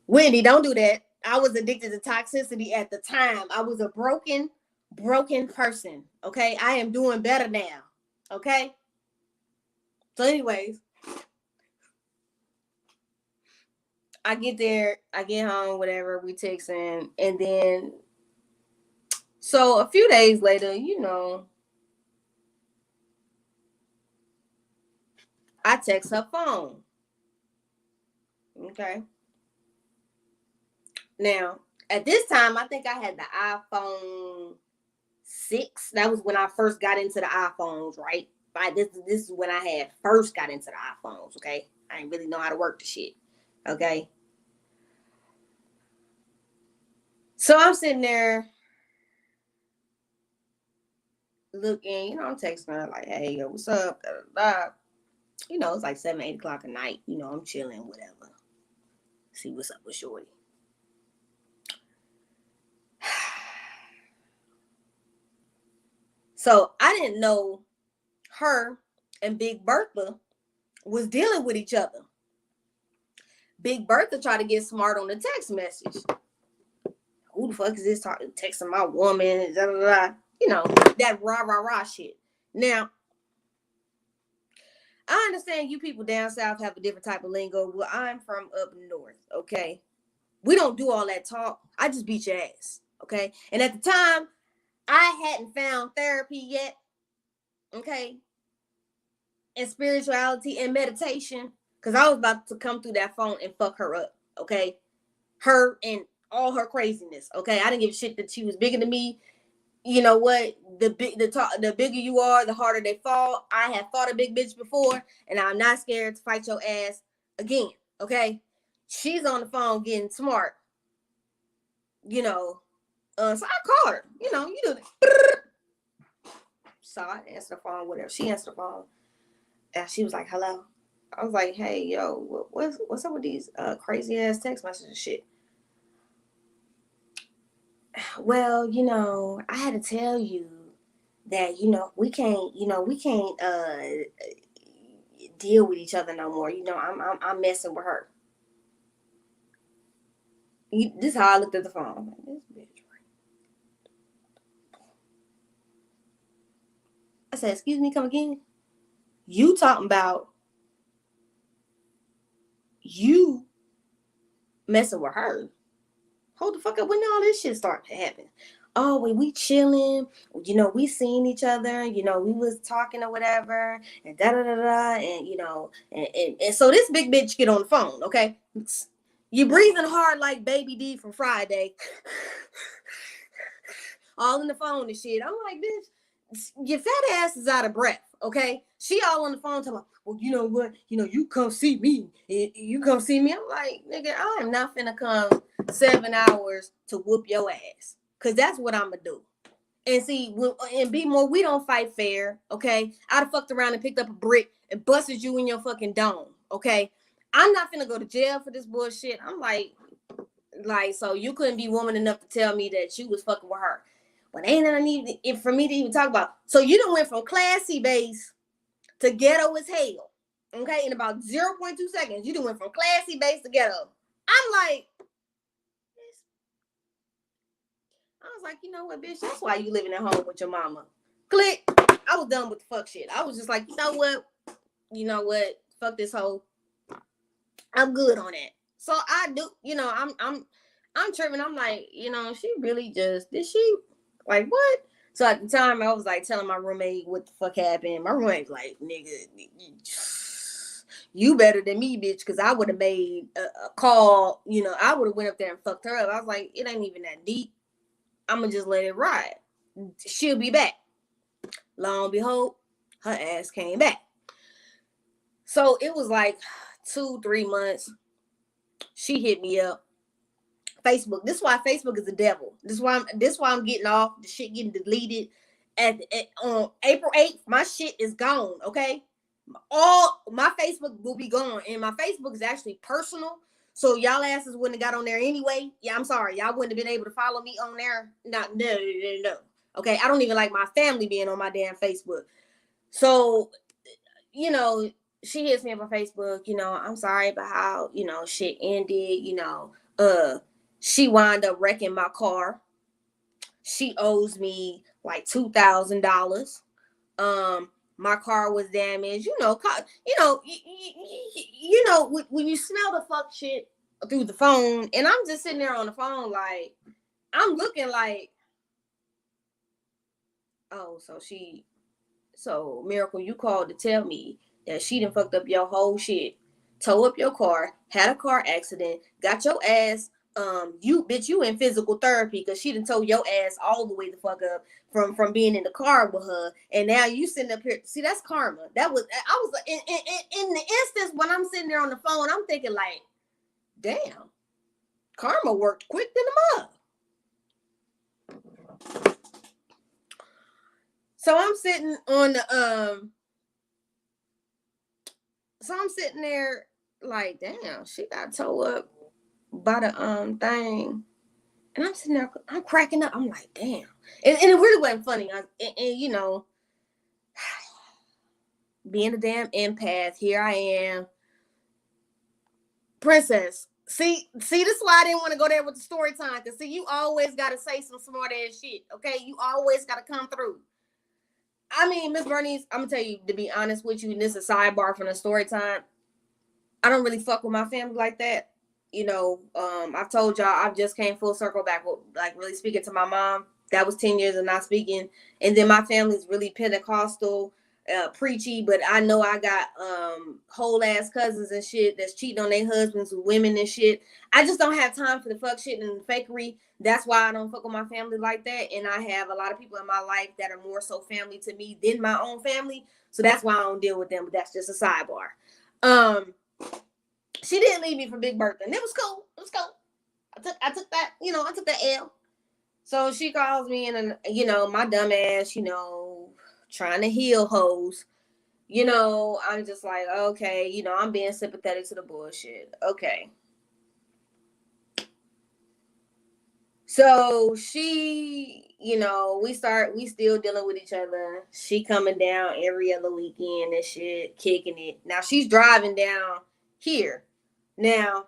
[SPEAKER 1] Wendy, don't do that. I was addicted to toxicity at the time. I was a broken person, okay? I am doing better now, okay? So anyways, I get there, I get home, whatever, we texting, and then so a few days later, I text her phone. Okay. Now, at this time, I think I had the iPhone 6. That was when I first got into the iPhones, right? This is when I had first got into the iPhones, okay? I didn't really know how to work the shit, okay? So I'm sitting there looking, I'm texting her like, hey, yo, what's up? Da, da, da. It's like 7, 8 o'clock at night. I'm chilling, whatever. See what's up with Shorty. So I didn't know her and Big Bertha was dealing with each other. Big Bertha tried to get smart on the text message. Who the fuck is this texting my woman? Da, da, da. That rah shit. Now, I understand you people down south have a different type of lingo. Well, I'm from up north, okay? We don't do all that talk. I just beat your ass, okay? And at the time, I hadn't found therapy yet, okay? And spirituality and meditation, because I was about to come through that phone and fuck her up, okay? Her and all her craziness, okay? I didn't give a shit that she was bigger than me. You know what? The bigger you are, the harder they fall. I have fought a big bitch before, and I'm not scared to fight your ass again, okay? She's on the phone getting smart, so I called her, you do that. So I answered the phone, whatever. She answered the phone, and she was like, hello. I was like, hey, yo, what's up with these crazy ass text messages and shit? Well, I had to tell you that, we can't deal with each other no more. I'm messing with her. This is how I looked at the phone. I'm like, this bitch. I said, excuse me, come again? You talking about you messing with her? Hold the fuck up. When all this shit started to happen? Oh, when we chilling, we seen each other, we was talking or whatever, and da da da da, and so this big bitch get on the phone, okay? You breathing hard like Baby D from Friday, all in the phone and shit. I'm like, bitch, your fat ass is out of breath, okay? She all on the phone talking about, well, you know what? You come see me. You come see me. I'm like, nigga, I am not finna come 7 hours to whoop your ass. Because that's what I'm going to do. And see, and be more, we don't fight fair, okay? I'd have fucked around and picked up a brick and busted you in your fucking dome, okay? I'm not finna go to jail for this bullshit. I'm like, so you couldn't be woman enough to tell me that you was fucking with her. But ain't nothing need for me to even talk about. So you done went from classy base to ghetto as hell, okay? In about 0.2 seconds, you done went from classy base to ghetto. I'm like, I was like, you know what, bitch? That's why you living at home with your mama. Click. I was done with the fuck shit. I was just like, you know what? Fuck this hoe. I'm good on that. So I do, I'm tripping. I'm like, she really did she like what? So at the time I was like telling my roommate what the fuck happened. My roommate's like, nigga, you better than me, bitch, because I would have made a call, I would have went up there and fucked her up. I was like, it ain't even that deep. I'm going to just let it ride. She'll be back. Lo and behold, her ass came back. So it was like 2-3 months. She hit me up. Facebook. This is why Facebook is the devil. This is why I'm getting off. The shit getting deleted. On April 8th, my shit is gone, okay? All my Facebook will be gone. And my Facebook is actually personal. So y'all asses wouldn't have got on there anyway. Yeah, I'm sorry. Y'all wouldn't have been able to follow me on there. No. Okay, I don't even like my family being on my damn Facebook. So, she hits me up on Facebook. I'm sorry about how, shit ended. She wound up wrecking my car. She owes me like $2,000. My car was damaged. When you smell the fuck shit, through the phone, and I'm just sitting there on the phone, like, I'm looking like, oh, so Miracle, you called to tell me that she done fucked up your whole shit, tore up your car, had a car accident, got your ass, you in physical therapy because she done tore your ass all the way the fuck up from being in the car with her, and now you sitting up here. See, that's karma. I was in the instance when I'm sitting there on the phone, I'm thinking like, damn, karma worked quick than a mug. So I'm sitting on the so I'm sitting there like, damn, she got towed up by the thing. And I'm sitting there, I'm cracking up. I'm like, damn. And it really wasn't funny. And you know, being a damn empath, here I am. Princess. See, this is why I didn't want to go there with the story time. Because see, you always gotta say some smart ass shit. Okay? You always gotta come through. I mean, Miss Bernice, I'm gonna tell you, to be honest with you, and this is a sidebar from the story time. I don't really fuck with my family like that. You know, I've told y'all I just came full circle back with, like, really speaking to my mom. That was 10 years of not speaking. And then my family's really Pentecostal, preachy, but I know I got whole ass cousins and shit that's cheating on their husbands with women and shit. I just don't have time for the fuck shit and the fakery. That's why I don't fuck with my family like that. And I have a lot of people in my life that are more so family to me than my own family. So that's why I don't deal with them. But that's just a sidebar. She didn't leave me for Big Bertha, and it was cool. It was cool. I took that, you know, I took that L. So she calls me, and you know, my dumb ass, you know, trying to heal hoes. You know, I'm just like, okay, you know, I'm being sympathetic to the bullshit. Okay. So she, you know, we still dealing with each other. She coming down every other weekend and shit, kicking it. Now she's driving down here. Now,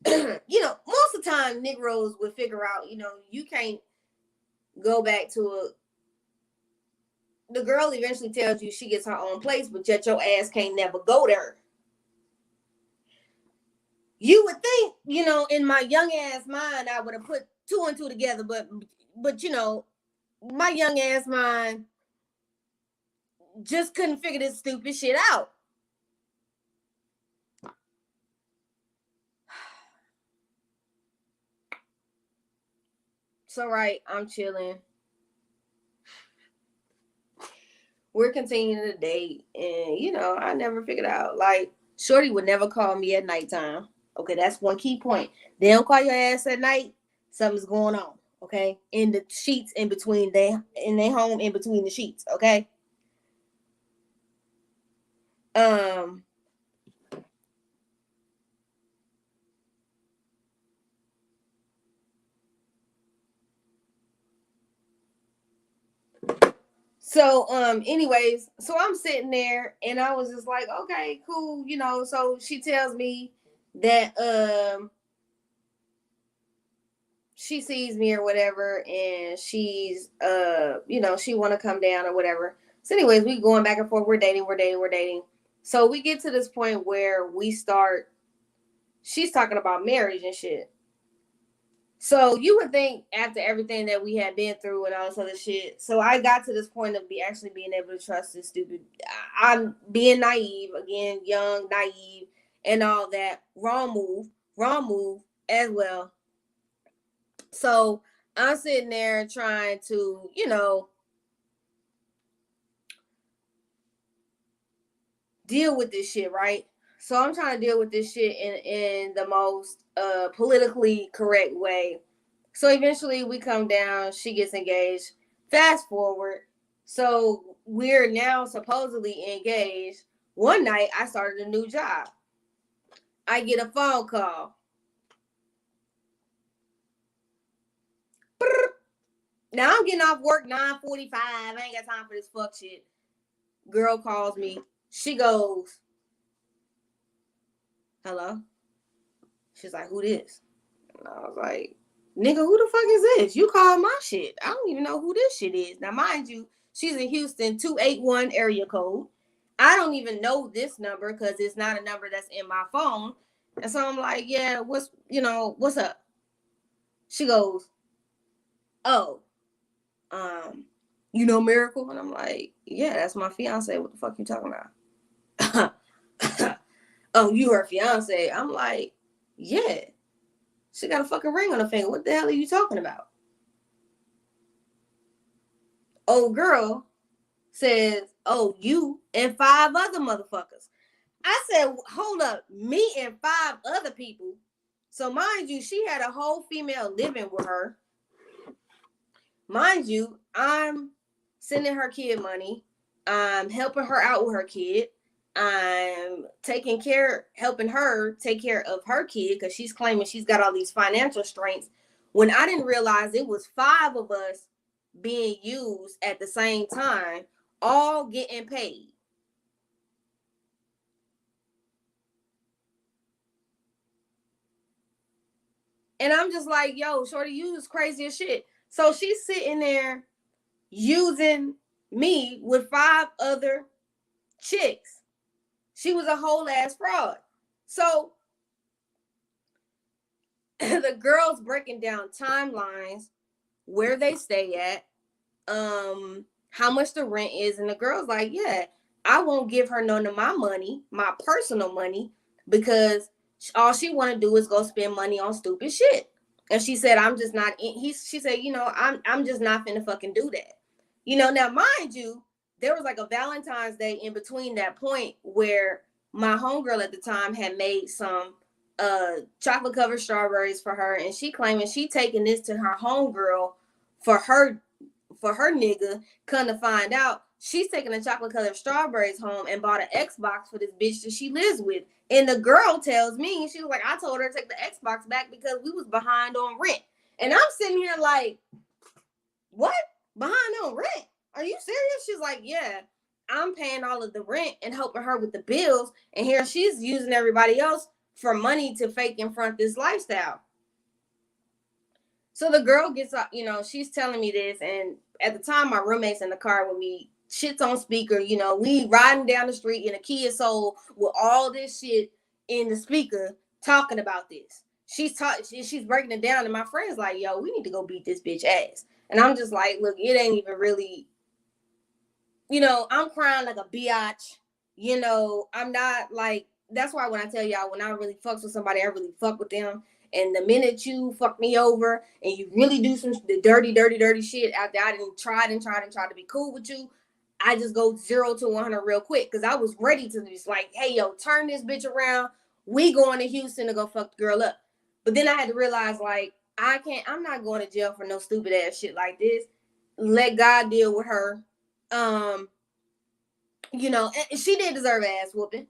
[SPEAKER 1] you know, most of the time Negroes would figure out, you know, you can't go back to the girl eventually tells you she gets her own place, but yet your ass can't never go there. You would think, you know, in my young ass mind, I would have put two and two together, but you know, my young ass mind just couldn't figure this stupid shit out. So right, I'm chilling. We're continuing to date, and you know, I never figured out, like, Shorty would never call me at nighttime. Okay, that's one key point. They don't call your ass at night, something's going on. Okay, in the sheets in between in their home in between the sheets. Okay. So anyways, so I'm sitting there and I was just like, okay, cool, you know. So she tells me that she sees me or whatever, and she's you know, she want to come down or whatever. So anyways, we going back and forth, we're dating. So we get to this point where she's talking about marriage and shit. So you would think after everything that we had been through and all this other shit. So I got to this point of actually being able to trust this stupid. I'm being naive again, young, naive, and all that. Wrong move as well. So I'm sitting there trying to, you know, deal with this shit, right? So I'm trying to deal with this shit in the most politically correct way. So eventually we come down, she gets engaged. Fast forward, so we're now supposedly engaged. One night I started a new job. I get a phone call. Now I'm getting off work 9:45. I ain't got time for this fuck shit. Girl calls me. She goes, hello? She's like, who this? And I was like, nigga, who the fuck is this? You call my shit. I don't even know who this shit is. Now, mind you, she's in Houston, 281 area code. I don't even know this number because it's not a number that's in my phone. And so I'm like, yeah, what's up? She goes, oh, um, Miracle? And I'm like, yeah, that's my fiance. What the fuck you talking about? Oh, you her fiance? I'm like, yeah. She got a fucking ring on her finger. What the hell are you talking about? Old girl says, oh, you and 5 other motherfuckers. I said, hold up, me and 5 other people. So mind you, she had a whole female living with her. Mind you, I'm sending her kid money. I'm helping her out with her kid. I'm helping her take care of her kid because she's claiming she's got all these financial strengths. When I didn't realize it was 5 of us being used at the same time, all getting paid. And I'm just like, yo, shorty, you is crazy as shit. So she's sitting there using me with 5 other chicks. She was a whole ass fraud. So the girls breaking down timelines, where they stay at, how much the rent is, and the girl's like, yeah, I won't give her none of my money, my personal money, because all she want to do is go spend money on stupid shit. And she said, I'm just not she said, I'm just not finna fucking do that. Now mind you, there was like a Valentine's Day in between that point where my homegirl at the time had made some chocolate covered strawberries for her, and she claiming she taking this to her homegirl for her nigga. Come to find out, she's taking the chocolate colored strawberries home and bought an Xbox for this bitch that she lives with. And the girl tells me, she was like, I told her to take the Xbox back because we was behind on rent. And I'm sitting here like, what? Behind on rent? Are you serious? She's like, yeah, I'm paying all of the rent and helping her with the bills. And here she's using everybody else for money to fake in front this lifestyle. So the girl gets up, she's telling me this. And at the time, my roommate's in the car with me, shit's on speaker, we riding down the street in a Kia Soul with all this shit in the speaker talking about this. She's breaking it down, and my friend's like, yo, we need to go beat this bitch ass. And I'm just like, look, it ain't even really, I'm crying like a biatch. I'm not like, that's why when I tell y'all, when I really fucks with somebody, I really fuck with them. And the minute you fuck me over and you really do some dirty shit after I didn't try to be cool with you, I just go 0 to 100 real quick. Because I was ready to just like, hey, yo, turn this bitch around. We going to Houston to go fuck the girl up. But then I had to realize, like, I'm not going to jail for no stupid ass shit like this. Let God deal with her. And she did deserve ass whooping.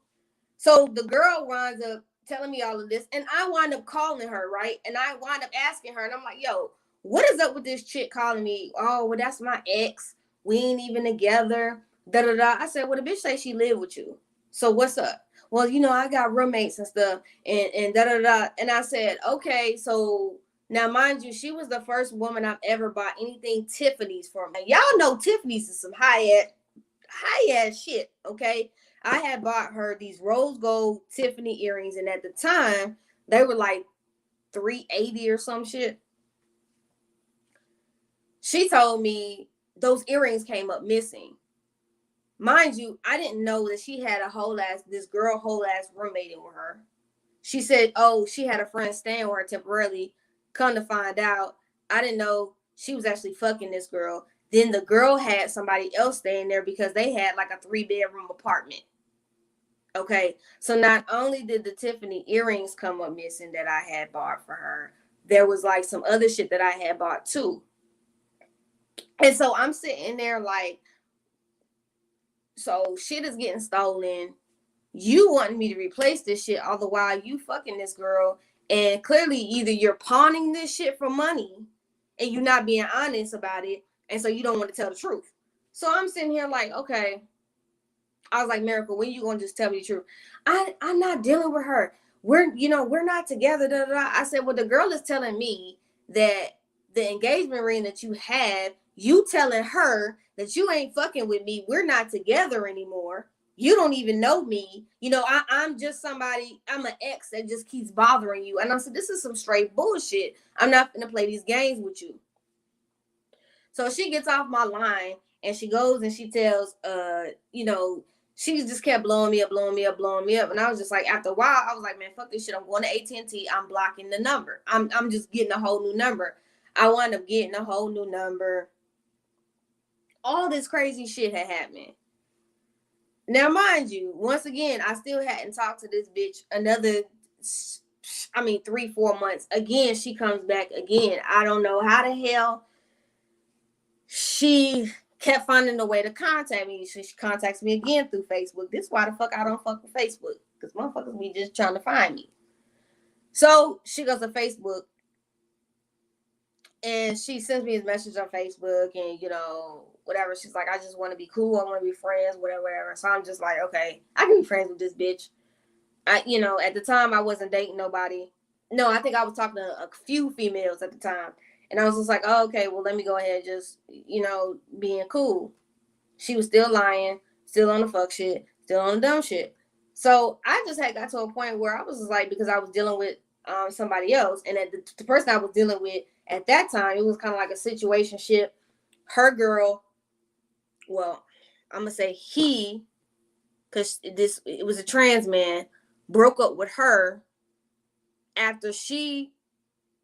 [SPEAKER 1] So the girl winds up telling me all of this, and I wind up calling her, right? And I wind up asking her, and I'm like, yo, what is up with this chick calling me? Oh, well, that's my ex. We ain't even together. Da-da-da. I said, well, the bitch say she live with you. So what's up? Well, I got roommates and stuff, and da-da-da. And I said, okay, so now, mind you, she was the first woman I've ever bought anything Tiffany's for. Now, y'all know Tiffany's is some high-ass shit, okay? I had bought her these rose gold Tiffany earrings, and at the time, they were like $380 or some shit. She told me those earrings came up missing. Mind you, I didn't know that she had this girl whole ass roommating with her. She said, oh, she had a friend staying with her temporarily. Come to find out, I didn't know she was actually fucking this girl. Then the girl had somebody else staying there because they had like a 3-bedroom apartment. Okay, so not only did the Tiffany earrings come up missing that I had bought for her, there was like some other shit that I had bought too. And so I'm sitting there like, so shit is getting stolen. You wanting me to replace this shit, all the while you fucking this girl. And clearly either you're pawning this shit for money and you're not being honest about it. And so you don't want to tell the truth. So I'm sitting here like, okay. I was like, Miracle, when you gonna just tell me the truth? I'm not dealing with her. We're not together. Da, da, da. I said, well, the girl is telling me that the engagement ring that you have, you telling her that you ain't fucking with me. We're not together anymore. You don't even know me. You know, I'm just somebody, I'm an ex that just keeps bothering you. And I said, this is some straight bullshit. I'm not gonna play these games with you. So she gets off my line and she goes and she tells, you know, she just kept blowing me up. And I was just like, after a while, I was like, man, fuck this shit. I'm going to AT&T. I'm blocking the number. I'm just getting a whole new number. I wound up getting a whole new number. All this crazy shit had happened. Now, mind you, once again, I still hadn't talked to this bitch another, 3-4 months. Again, she comes back again. I don't know how the hell she kept finding a way to contact me. She contacts me again through Facebook. This is why the fuck I don't fuck with Facebook. Because motherfuckers be just trying to find me. So she goes to Facebook and she sends me a message on Facebook and, you know, whatever. She's like, I just want to be cool. I want to be friends, whatever. So I'm just like, okay, I can be friends with this bitch. You know, at the time I wasn't dating nobody. No, I think I was talking to a few females at the time. And I was just like, oh, okay, well, let me go ahead and just, you know, being cool. She was still lying, still on the fuck shit, still on the dumb shit. So I just had got to a point where I was just like, because I was dealing with somebody else. And at the person I was dealing with at that time, it was kind of like a situationship. Her girl, well, I'm going to say he, because it was a trans man, broke up with her after she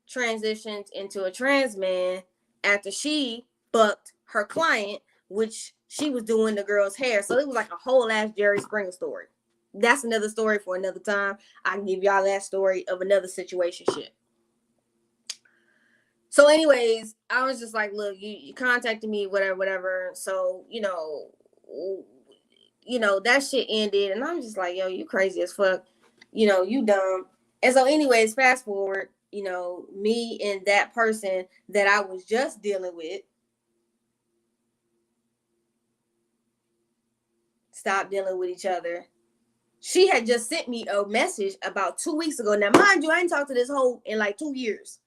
[SPEAKER 1] transitioned into a trans man after she fucked her client, which she was doing the girl's hair. So it was like a whole ass Jerry Springer story. That's another story for another time. I can give y'all that story of another situation shit. So anyways, I was just like, look, you contacted me, whatever. So, you know, that shit ended. And I'm just like, yo, you crazy as fuck. You know, you dumb. And so anyways, fast forward, you know, me and that person that I was just dealing with stopped dealing with each other. She had just sent me a message about 2 weeks ago. Now, mind you, I ain't talked to this hoe in like 2 years.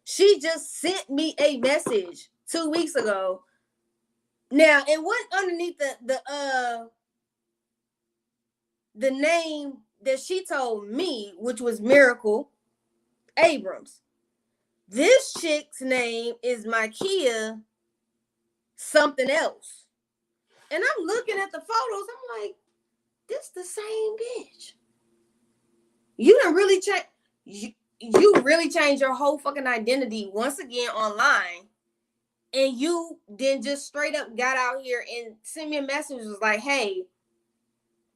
[SPEAKER 1] She just sent me a message 2 weeks ago. Now, it went underneath the name that she told me, which was Miracle Abrams. This chick's name is Micaiah something else. And I'm looking at the photos. I'm like, this the same bitch. You done really change. You really changed your whole fucking identity once again online. And you then just straight up got out here and sent me a message. Was like, hey,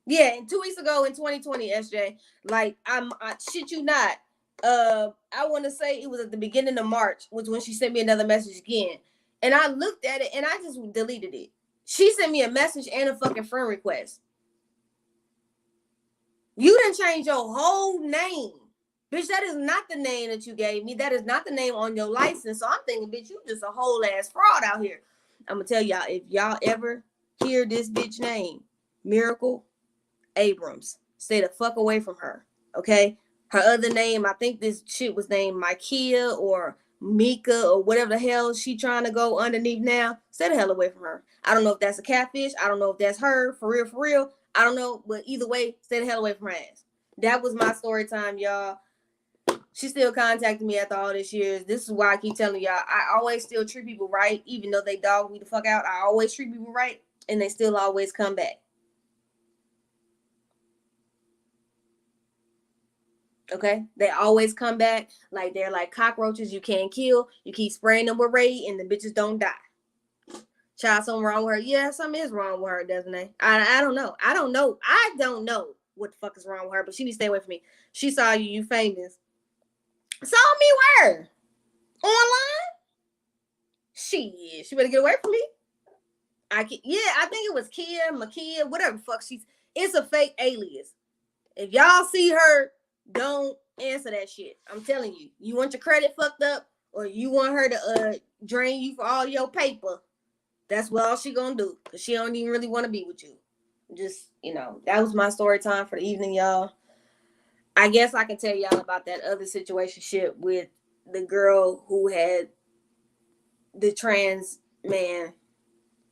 [SPEAKER 1] yeah, and 2 weeks ago in 2020, SJ, like I shit you not. I want to say it was at the beginning of March was when she sent me another message again. And I looked at it and I just deleted it. She sent me a message and a fucking friend request. You didn't change your whole name. Bitch, that is not the name that you gave me. That is not the name on your license. So I'm thinking, bitch, you just a whole ass fraud out here. I'm going to tell y'all, if y'all ever hear this bitch name, Miracle Abrams, stay the fuck away from her, okay? Her other name, I think this shit was named Micaiah or Mika or whatever the hell she trying to go underneath now. Stay the hell away from her. I don't know if that's a catfish. I don't know if that's her, for real. I don't know, but either way, stay the hell away from her ass. That was my story time, y'all. She still contacted me after all this years. This is why I keep telling y'all, I always still treat people right, even though they dog me the fuck out. I always treat people right, and they still always come back. Okay? They always come back like they're like cockroaches you can't kill. You keep spraying them with Raid, and the bitches don't die. Child, something wrong with her. Yeah, something is wrong with her, doesn't it? I don't know. I don't know what the fuck is wrong with her, but she needs to stay away from me. She saw you, you famous. Saw me where? Online? She better get away from me. I think it was Makia, whatever the fuck it's a fake alias. If y'all see her, don't answer that shit. I'm telling you. You want your credit fucked up or you want her to drain you for all your paper. That's what all she gonna do. Cause she don't even really want to be with you. Just, that was my story time for the evening, y'all. I guess I can tell y'all about that other situation shit with the girl who had the trans man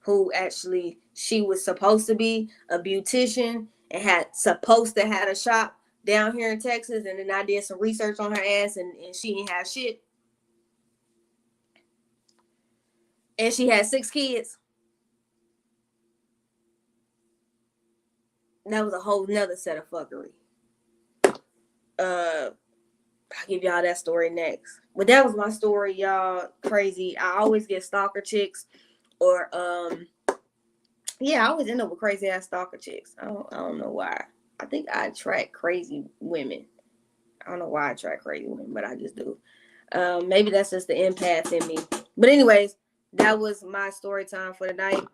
[SPEAKER 1] who actually She was supposed to be a beautician and supposed to have a shop down here in Texas. And then I did some research on her ass, and she didn't have shit. And she had 6 kids. That was a whole nother set of fuckery. I'll give y'all that story next. But that was my story, y'all. Crazy. I always get stalker chicks, or yeah, I always end up with crazy ass stalker chicks. I don't know why. I think I attract crazy women. I don't know why I attract crazy women, but I just do. Maybe that's just the empath in me. But anyways, that was my story time for tonight.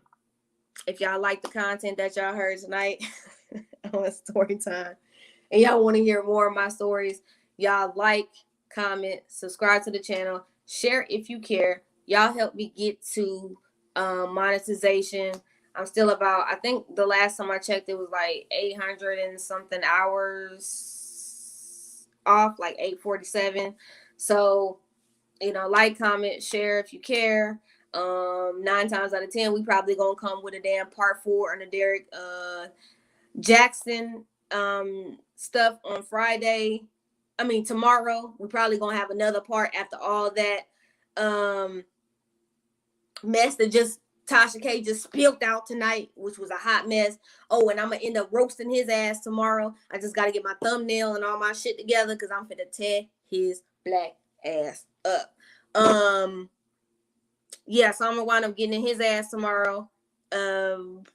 [SPEAKER 1] If y'all like the content that y'all heard tonight on story time, and y'all want to hear more of my stories, y'all like, comment, subscribe to the channel, share if you care. Y'all help me get to monetization. I'm still about, I think the last time I checked, it was like 800 and something hours off, like 847. So, like, comment, share if you care. 9 times out of 10, we probably gonna come with a damn part 4 on the Derek Jackson stuff on Friday. Tomorrow. We probably gonna have another part after all that mess that just Tasha K just spilled out tonight, which was a hot mess. Oh, and I'm gonna end up roasting his ass tomorrow. I just gotta get my thumbnail and all my shit together because I'm finna tear his black ass up. Yeah, so I'm gonna wind up getting in his ass tomorrow. And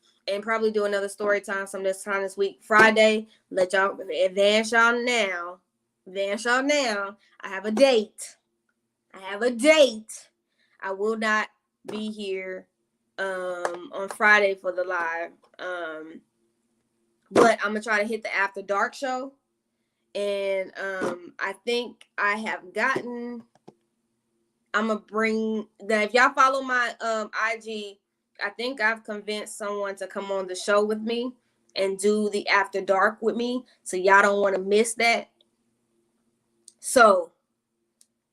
[SPEAKER 1] probably do another story time some this time this week. Friday, let y'all advance y'all now. I have a date. I will not be here on Friday for the live. But I'm gonna try to hit the After Dark show. And I think I have gotten, I'm gonna bring that. If y'all follow my IG, I think I've convinced someone to come on the show with me and do the After Dark with me. So y'all don't want to miss that. So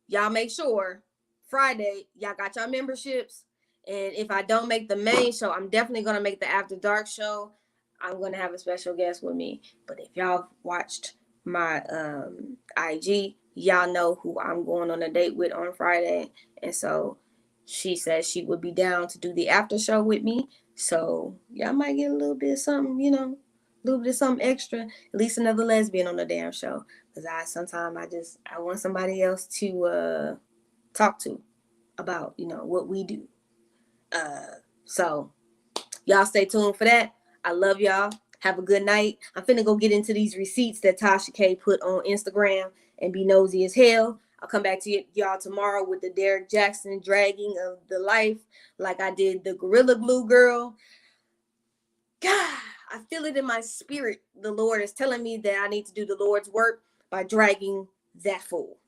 [SPEAKER 1] y'all make sure Friday y'all got y'all memberships. And if I don't make the main show, I'm definitely gonna make the After Dark show. I'm gonna have a special guest with me. But if y'all watched my IG, y'all know who I'm going on a date with on Friday. And so she said she would be down to do the after show with me. So y'all might get a little bit of something, a little bit of something extra. At least another lesbian on the damn show. Because sometimes I want somebody else to talk to about, what we do. So y'all stay tuned for that. I love y'all. Have a good night. I'm finna go get into these receipts that Tasha K put on Instagram and be nosy as hell. I'll come back to y'all tomorrow with the Derek Jackson dragging of the life like I did the Gorilla Glue girl. God, I feel it in my spirit. The Lord is telling me that I need to do the Lord's work by dragging that fool.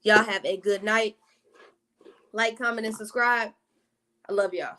[SPEAKER 1] Y'all have a good night. Like, comment, and subscribe. I love y'all.